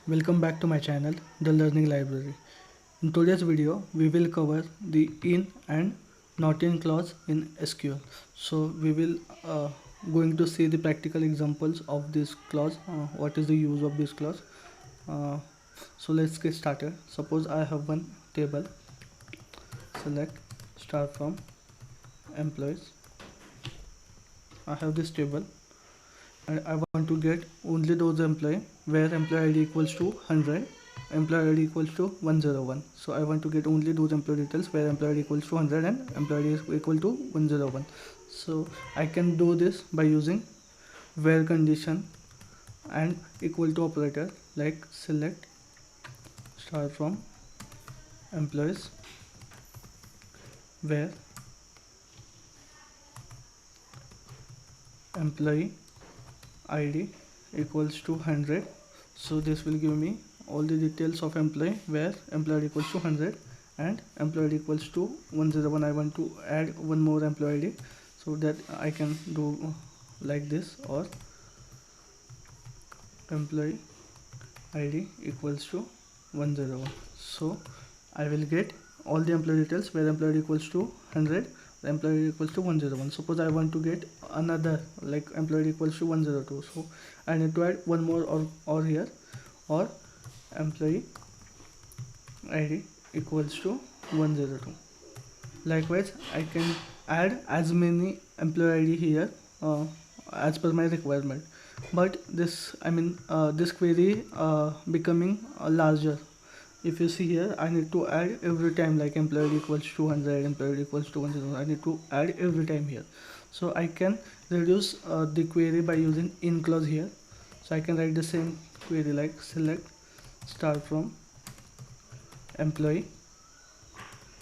Welcome back to my channel, The Learning Library. In today's video, we will cover the in and not in clause in SQL. So we will going to see the practical examples of this clause. What is the use of this clause? Uh, so let's get started. Suppose I have one table. Select start from employees. I have this table and I want to get only those employee where employee ID equals to 100, employee ID equals to 101. So I want to get only those employee details where employee ID equals to 100 and employee ID is equal to 101. So I can do this by using where condition and equal to operator, like select start from employees where employee ID equals to 100. So this will give me all the details of employee where employee equals to 100 and employee equals to 101. I want to add one more employee ID, so that I can do like this, or employee ID equals to 101. So I will get all the employee details where employee equals to 100, the employee equals to 101. Suppose I want to get another, like employee equals to 102. So I need to add one more or here, or employee ID equals to 102. Likewise, I can add as many employee ID here as per my requirement. But this query becoming larger. If you see here, I need to add every time, like employee equals to 100, employee equals to 100. I need to add every time here. So I can reduce the query by using in clause here. So I can write the same query like select start from employee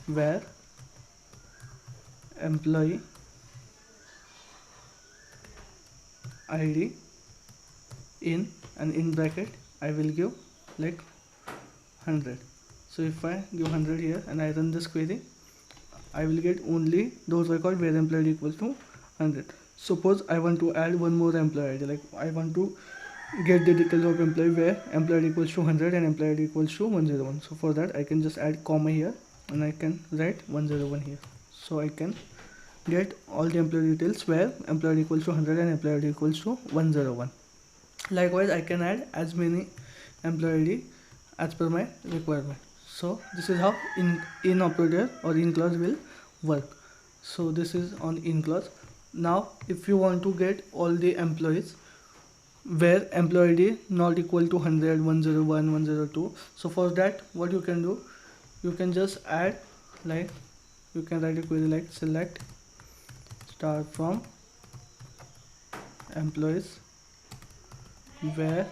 where employee ID in, and in bracket I will give like 100. So if I give 100 here and I run this query, I will get only those records where employee equals to 100. Suppose I want to add one more employee ID, like I want to get the details of employee where employee equals to 100 and employee equals to 101. So for that I can just add comma here and I can write 101 here. So I can get all the employee details where employee equals to 100 and employee equals to 101. Likewise, I can add as many employee ID as per my requirement. So this is how in operator or in clause will work. So this is on in clause. Now if you want to get all the employees where employee ID not equal to 100, 101, 102, so for that what you can do, you can just add, like you can write a query like select start from employees where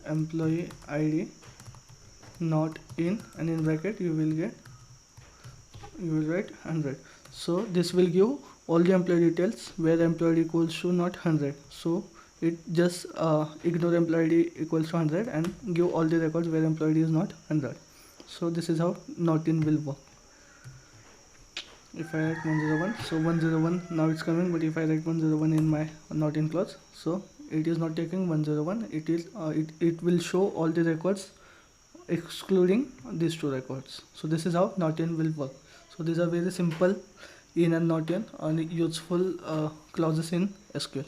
employee ID not in, and in bracket you will write 100. So this will give all the employee details where employee equals to not 100. So it just ignore employee equals to 100 and give all the records where employee is not 100. So this is how not in will work. If I write 101, so 101 now it's coming, but if I write 101 in my not in clause, so it is not taking 101. It is it will show all the records excluding these two records. So this is how not in will work. So these are very simple in and not in and useful clauses in SQL.